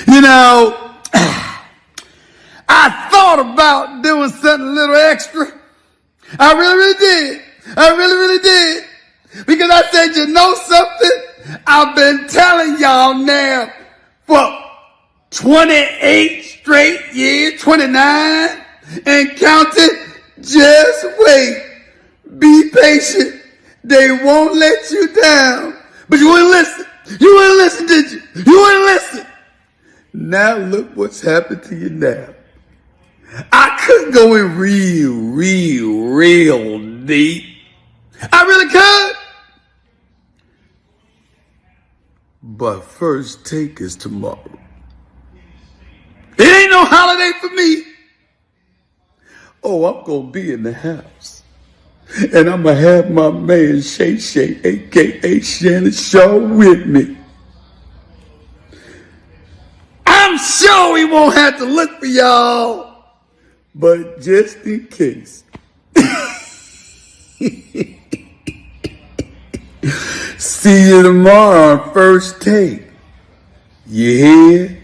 You know, I thought about doing something a little extra. I really did. I really did. Because I said, you know something? I've been telling y'all now for 28 straight years, 29 and counting. Just wait. Be patient. They won't let you down. But you wouldn't listen. You wouldn't listen, did you? You wouldn't listen. Now look what's happened to you now. I could go in real deep. I really could. But first take is tomorrow. It ain't no holiday for me. Oh, I'm going to be in the house. And I'm going to have my man Shay Shay, a.k.a. Shannon Shaw, with me. I'm sure he won't have to look for y'all. But just in case. See you tomorrow on First Take. You hear?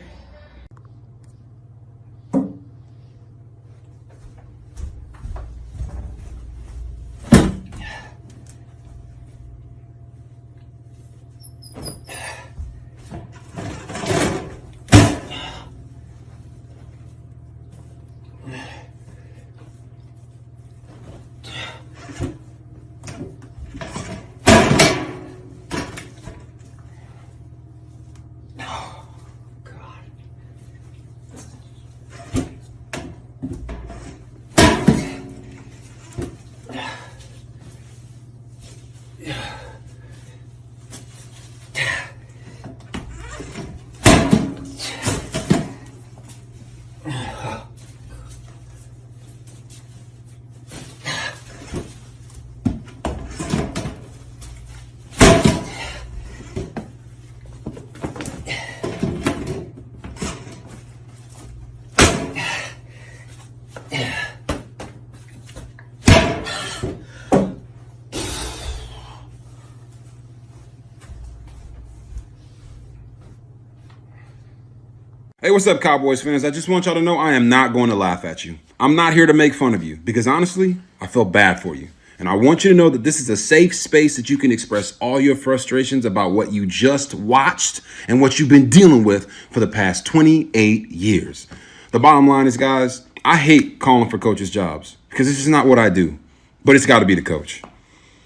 Hey, what's up, Cowboys fans? I just want y'all to know I am not going to laugh at you. I'm not here to make fun of you because honestly, I feel bad for you. And I want you to know that this is a safe space that you can express all your frustrations about what you just watched and what you've been dealing with for the past 28 years. The bottom line is, guys, I hate calling for coaches' jobs because this is not what I do, but it's got to be the coach.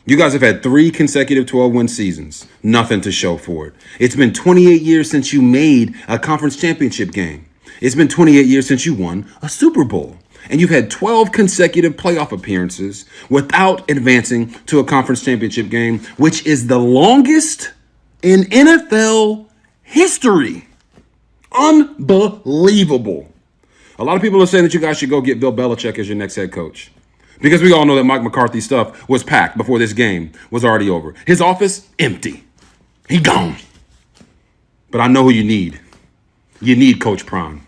You guys have had 3 consecutive 12-win seasons. Nothing to show for it. It's been 28 years since you made a conference championship game. It's been 28 years since you won a Super Bowl. And you've had 12 consecutive playoff appearances without advancing to a conference championship game, which is the longest in NFL history. Unbelievable. A lot of people are saying that you guys should go get Bill Belichick as your next head coach. Because we all know that Mike McCarthy's stuff was packed before this game was already over. His office, empty. He gone. But I know who you need. You need Coach Prime.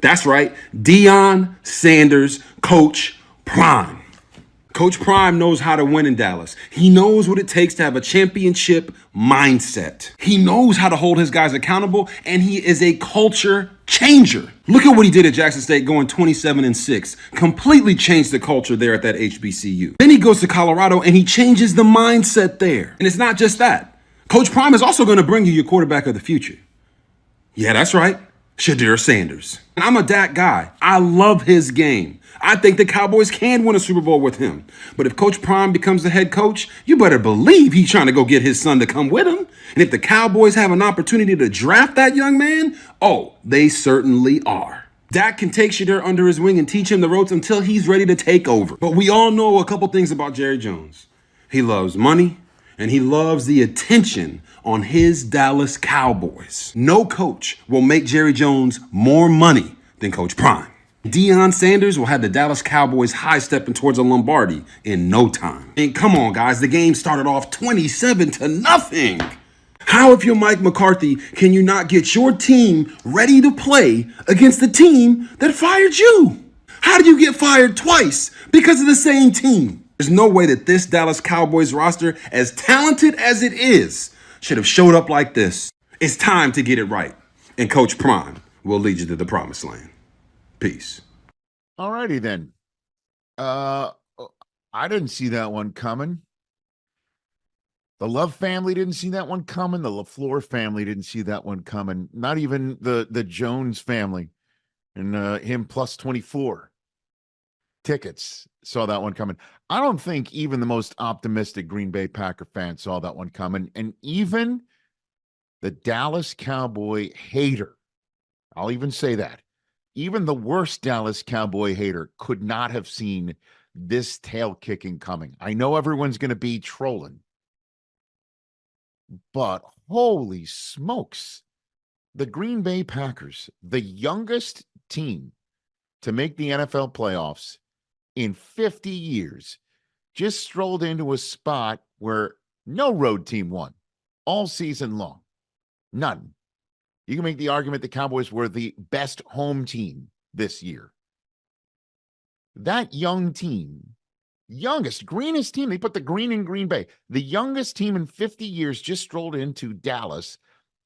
That's right. Deion Sanders, Coach Prime. Coach Prime knows how to win in Dallas. He knows what it takes to have a championship mindset. He knows how to hold his guys accountable, and he is a culture changer. Look at what he did at Jackson State, going 27-6. Completely changed the culture there at that HBCU. Then he goes to Colorado, and he changes the mindset there. And it's not just that. Coach Prime is also going to bring you your quarterback of the future. Yeah, that's right. Shedeur Sanders. And I'm a Dak guy. I love his game. I think the Cowboys can win a Super Bowl with him. But if Coach Prime becomes the head coach, you better believe he's trying to go get his son to come with him. And if the Cowboys have an opportunity to draft that young man, oh, they certainly are. Dak can take Shedeur under his wing and teach him the ropes until he's ready to take over. But we all know a couple things about Jerry Jones. He loves money, and he loves the attention on his Dallas Cowboys. No coach will make Jerry Jones more money than Coach Prime. Deion Sanders will have the Dallas Cowboys high-stepping towards a Lombardi in no time. And come on, guys, the game started off 27-0. How, if you're Mike McCarthy, can you not get your team ready to play against the team that fired you? How do you get fired twice because of the same team? There's no way that this Dallas Cowboys roster, as talented as it is, should have showed up like this. It's time to get it right. And Coach Prime will lead you to the promised land. Peace. All righty then. I didn't see that one coming. The Love family didn't see that one coming. The LaFleur family didn't see that one coming. Not even the Jones family and him plus 24 tickets saw that one coming. I don't think even the most optimistic Green Bay Packer fan saw that one coming. And even the Dallas Cowboy hater, I'll even say that, even the worst Dallas Cowboy hater could not have seen this tail kicking coming. I know everyone's going to be trolling, but holy smokes, the Green Bay Packers, the youngest team to make the NFL playoffs in 50 years, just strolled into a spot where no road team won all season long. None. You can make the argument the Cowboys were the best home team this year. That young team, youngest, greenest team, they put the green in Green Bay. The youngest team in 50 years just strolled into Dallas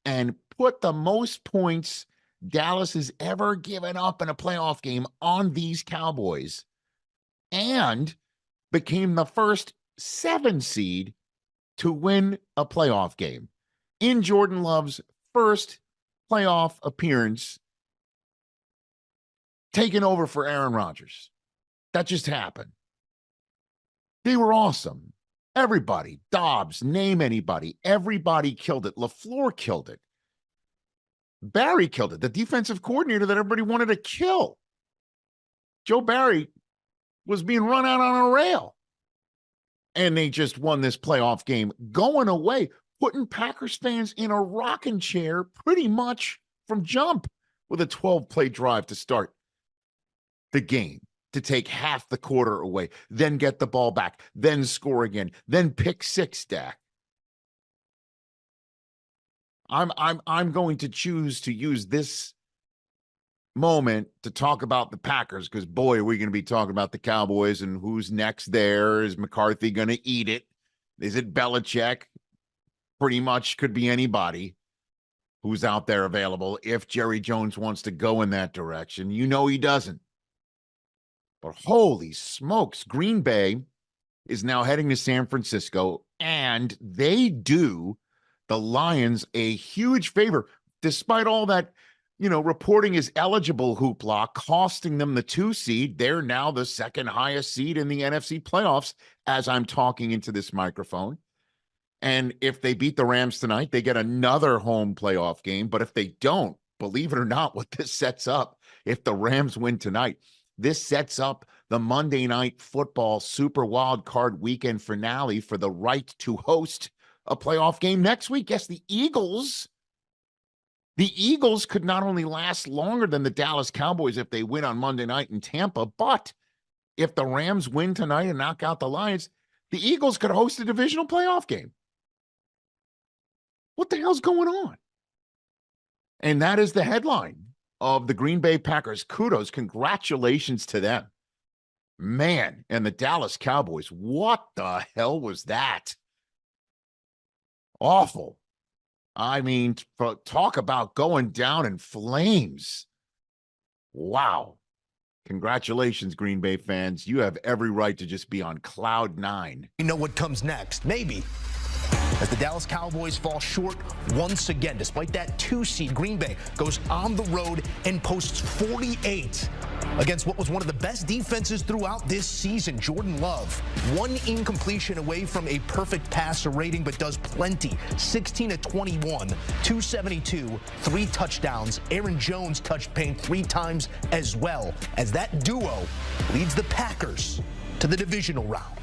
and put the most points Dallas has ever given up in a playoff game on these Cowboys and became the first 7 seed to win a playoff game in Jordan Love's first playoff appearance, taking over for Aaron Rodgers. That just happened. They were awesome. Everybody, Dobbs, name anybody, everybody killed it. LaFleur killed it. Barry killed it, the defensive coordinator that everybody wanted to kill. Joe Barry was being run out on a rail. And they just won this playoff game, going away, putting Packers fans in a rocking chair pretty much from jump with a 12-play drive to start the game, to take half the quarter away, then get the ball back, then score again, then pick 6, Dak. I'm going to choose to use this moment to talk about the Packers because, boy, are we going to be talking about the Cowboys and who's next there. Is McCarthy going to eat it? Is it Belichick? Pretty much could be anybody who's out there available if Jerry Jones wants to go in that direction. You know he doesn't. But holy smokes, Green Bay is now heading to San Francisco, and they do the Lions a huge favor, despite all that, reporting is eligible hoopla, costing them the 2 seed. They're now the second highest seed in the NFC playoffs as I'm talking into this microphone. And if they beat the Rams tonight, they get another home playoff game. But if they don't, believe it or not, what this sets up, if the Rams win tonight, this sets up the Monday Night Football Super Wild Card Weekend finale for the right to host a playoff game next week. Yes, the Eagles could not only last longer than the Dallas Cowboys if they win on Monday night in Tampa, but if the Rams win tonight and knock out the Lions, the Eagles could host a divisional playoff game. What the hell's going on? And that is the headline of the Green Bay Packers. Kudos, congratulations to them. Man, and the Dallas Cowboys, what the hell was that? Awful. I mean, talk about going down in flames. Wow. Congratulations, Green Bay fans. You have every right to just be on cloud 9. You know what comes next, maybe. As the Dallas Cowboys fall short once again, despite that 2 seed, Green Bay goes on the road and posts 48 against what was one of the best defenses throughout this season. Jordan Love, 1 incompletion away from a perfect passer rating, but does plenty. 16 of 21, 272, 3 touchdowns. Aaron Jones touched paint 3 times as well, as that duo leads the Packers to the divisional round.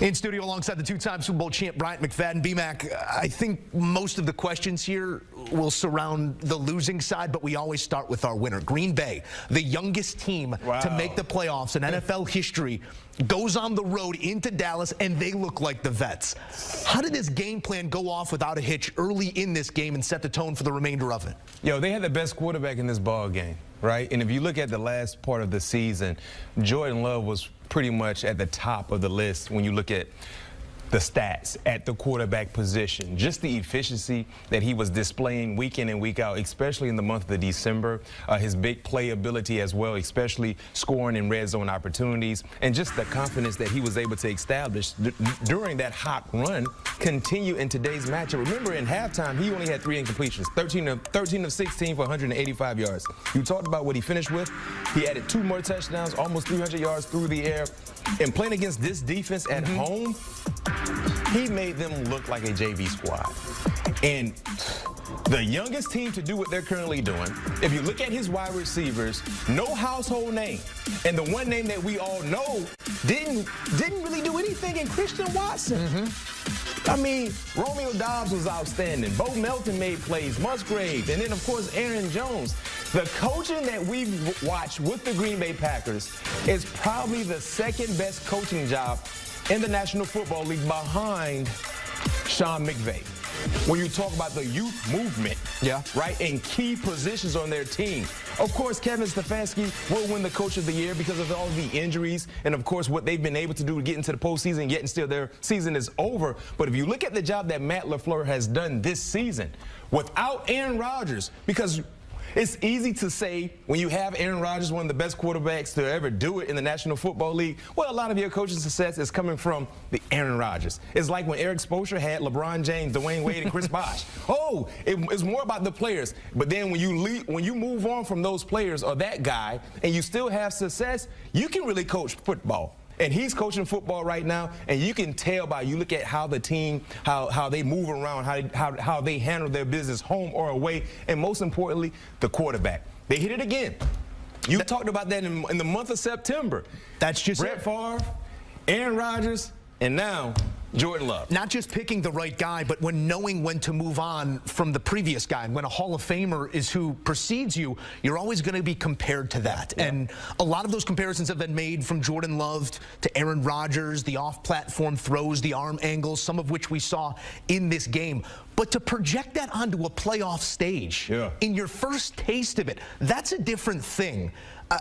In studio alongside the 2-time Super Bowl champ Bryant McFadden. B-Mac, I think most of the questions here will surround the losing side, but we always start with our winner. Green Bay, the youngest team to make the playoffs in NFL history, goes on the road into Dallas, and they look like the vets. How did this game plan go off without a hitch early in this game and set the tone for the remainder of it? Yo, they had the best quarterback in this ball game, right? And if you look at the last part of the season, Jordan Love was pretty much at the top of the list when you look at the stats at the quarterback position. Just the efficiency that he was displaying week in and week out, especially in the month of December. His big play ability as well, especially scoring in red zone opportunities, and just the confidence that he was able to establish during that hot run continue in today's matchup. Remember, in halftime, he only had 3 incompletions, 13 of 16 for 185 yards. You talked about what he finished with. He added 2 more touchdowns, almost 300 yards through the air. And playing against this defense at home, he made them look like a JV squad. And the youngest team to do what they're currently doing, if you look at his wide receivers, no household name. And the one name that we all know didn't really do anything in Christian Watson. I mean, Romeo Doubs was outstanding. Bo Melton made plays, Musgrave, and then, of course, Aaron Jones. The coaching that we've watched with the Green Bay Packers is probably the second best coaching job in the National Football League behind Sean McVay. When you talk about the youth movement, right, in key positions on their team. Of course, Kevin Stefanski will win the Coach of the Year because of all the injuries and, of course, what they've been able to do to get into the postseason, yet and still their season is over. But if you look at the job that Matt LaFleur has done this season without Aaron Rodgers, because it's easy to say when you have Aaron Rodgers, one of the best quarterbacks to ever do it in the National Football League, well, a lot of your coaching success is coming from the Aaron Rodgers. It's like when Eric Spoelstra had LeBron James, Dwayne Wade, and Chris Bosh. It's more about the players. But then when you move on from those players or that guy and you still have success, you can really coach football. And he's coaching football right now, and you can tell by you look at how the team, how they move around, how they handle their business home or away, and most importantly, the quarterback. They hit it again. You talked about that in the month of September. That's just Brett Favre, Aaron Rodgers, and now Jordan Love. Not just picking the right guy, but when knowing when to move on from the previous guy. And when a Hall of Famer is who precedes you, you're always going to be compared to that. And a lot of those comparisons have been made from Jordan Love to Aaron Rodgers, the off-platform throws, the arm angles, some of which we saw in this game. But to project that onto a playoff stage in your first taste of it, that's a different thing.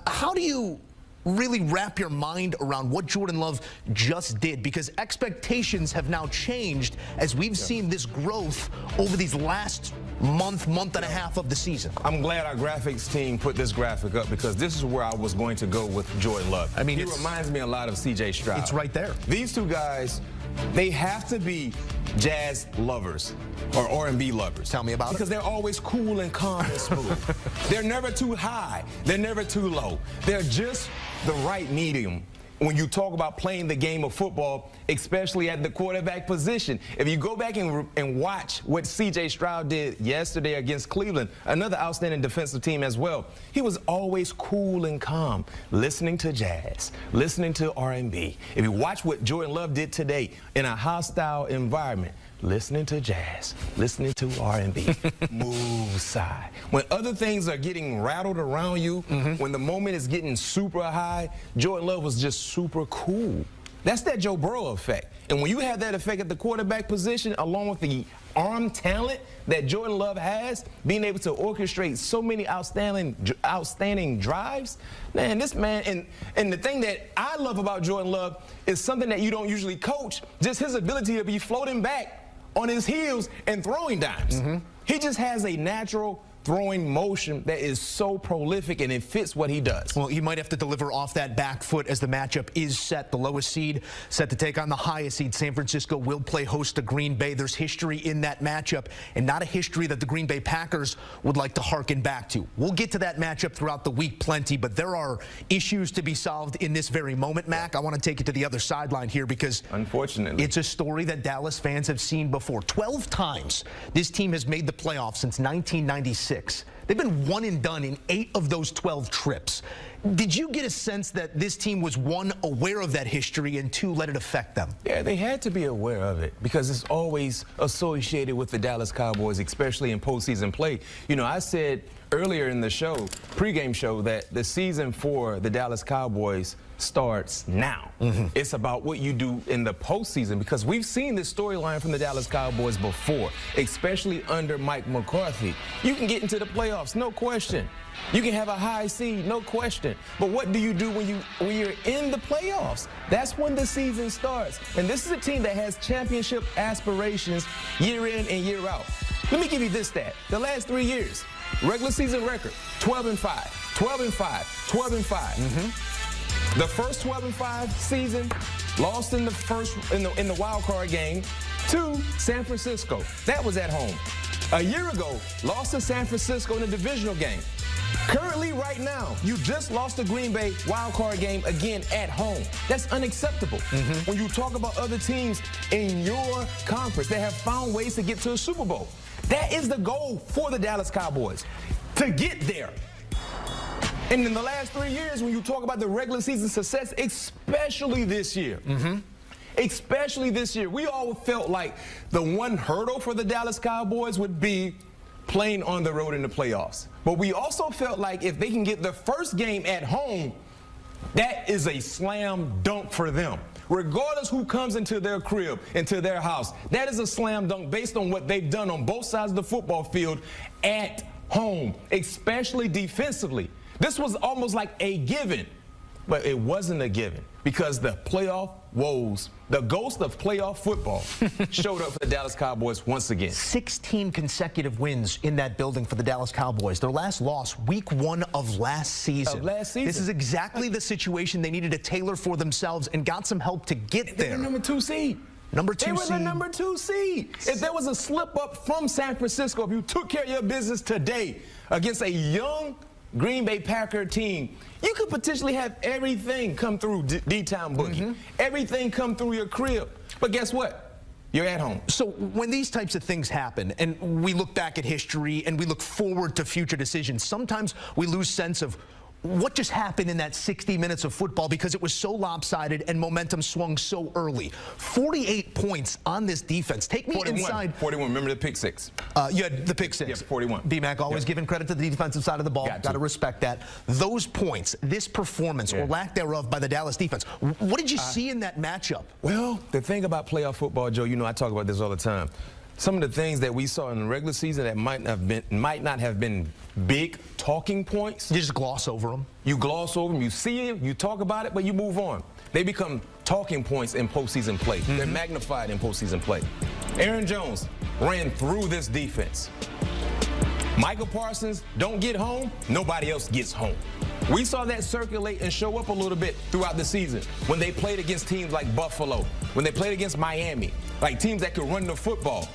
How do you really wrap your mind around what Jordan Love just did? Because expectations have now changed as we've seen this growth over these last month and a half of the season. I'm glad our graphics team put this graphic up because this is where I was going to go with Jordan Love. I mean, he reminds me a lot of C.J. Stroud. It's right there. These two guys, they have to be jazz lovers or R&B lovers. Tell me about it. Because they're always cool and calm and smooth. They're never too high. They're never too low. They're just the right medium when you talk about playing the game of football, especially at the quarterback position. If you go back and watch what C.J. Stroud did yesterday against Cleveland, another outstanding defensive team as well, he was always cool and calm, listening to jazz, listening to R&B. If you watch what Jordan Love did today in a hostile environment, listening to jazz, listening to R&B, move side. When other things are getting rattled around you, when the moment is getting super high, Jordan Love was just super cool. That's that Joe Burrow effect. And when you have that effect at the quarterback position, along with the arm talent that Jordan Love has, being able to orchestrate so many outstanding drives, man, this man, and the thing that I love about Jordan Love is something that you don't usually coach, just his ability to be floating back on his heels and throwing dimes. He just has a natural throwing motion that is so prolific, and it fits what he does. Well, he might have to deliver off that back foot as the matchup is set. The lowest seed set to take on the highest seed. San Francisco will play host to Green Bay. There's history in that matchup, and not a history that the Green Bay Packers would like to harken back to. We'll get to that matchup throughout the week plenty, but there are issues to be solved in this very moment, Mac. I want to take you to the other sideline here because unfortunately, it's a story that Dallas fans have seen before. 12 times this team has made the playoffs since 1996. They've been one and done in 8 of those 12 trips. Did you get a sense that this team was, one, aware of that history, and two, let it affect them? Yeah, they had to be aware of it because it's always associated with the Dallas Cowboys, especially in postseason play. You know, I said earlier in the show, pregame show, that the season for the Dallas Cowboys starts now. It's about what you do in the postseason, because we've seen this storyline from the Dallas Cowboys before, especially under Mike McCarthy. You can get into the playoffs, no question. You can have a high seed, no question. But what do you do when you're in the playoffs? That's when the season starts. And this is a team that has championship aspirations year in and year out. Let me give you this stat. The last 3 years, regular season record, 12-5, 12-5, 12-5. The first 12-5 season, lost in the wild card game to San Francisco. That was at home. A year ago, lost to San Francisco in a divisional game. Currently, right now, you just lost the Green Bay wild card game again at home. That's unacceptable. When you talk about other teams in your conference that have found ways to get to a Super Bowl, that is the goal for the Dallas Cowboys, to get there. And in the last 3 years, when you talk about the regular season success, especially this year, especially this year, we all felt like the one hurdle for the Dallas Cowboys would be playing on the road in the playoffs. But we also felt like if they can get the first game at home, that is a slam dunk for them. Regardless who comes into their crib, into their house, that is a slam dunk based on what they've done on both sides of the football field at home, especially defensively. This was almost like a given, but it wasn't a given because the playoff woes, the ghost of playoff football, showed up for the Dallas Cowboys once again. 16 consecutive wins in that building for the Dallas Cowboys. Their last loss, week 1 of last season. This is exactly the situation they needed to tailor for themselves and got some help to get there. They were number 2 seed. Number 2 They were seed. the number 2 seed. If there was a slip up from San Francisco, if you took care of your business today against a young Green Bay Packer team, you could potentially have everything come through D-Town Boogie. Everything come through your crib. But guess what? You're at home. So when these types of things happen and we look back at history and we look forward to future decisions, sometimes we lose sense of what just happened in that 60 minutes of football because it was so lopsided and momentum swung so early. 48 points on this defense. Take me 41, inside. 41. Remember the pick six. You had the pick six. Yeah, 41. B-Mac always giving credit to the defensive side of the ball. Got to respect that. Those points, this performance or lack thereof by the Dallas defense, what did you see in that matchup? Well, the thing about playoff football, Joe, you know I talk about this all the time. Some of the things that we saw in the regular season that might not have been big talking points. You just gloss over them. You gloss over them, you see them, you talk about it, but you move on. They become talking points in postseason play. They're magnified in postseason play. Aaron Jones ran through this defense. Michael Parsons don't get home, nobody else gets home. We saw that circulate and show up a little bit throughout the season when they played against teams like Buffalo, when they played against Miami, like teams that could run the football.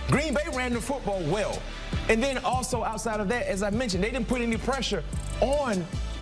Green Bay ran the football well. And then also outside of that, as I mentioned, they didn't put any pressure on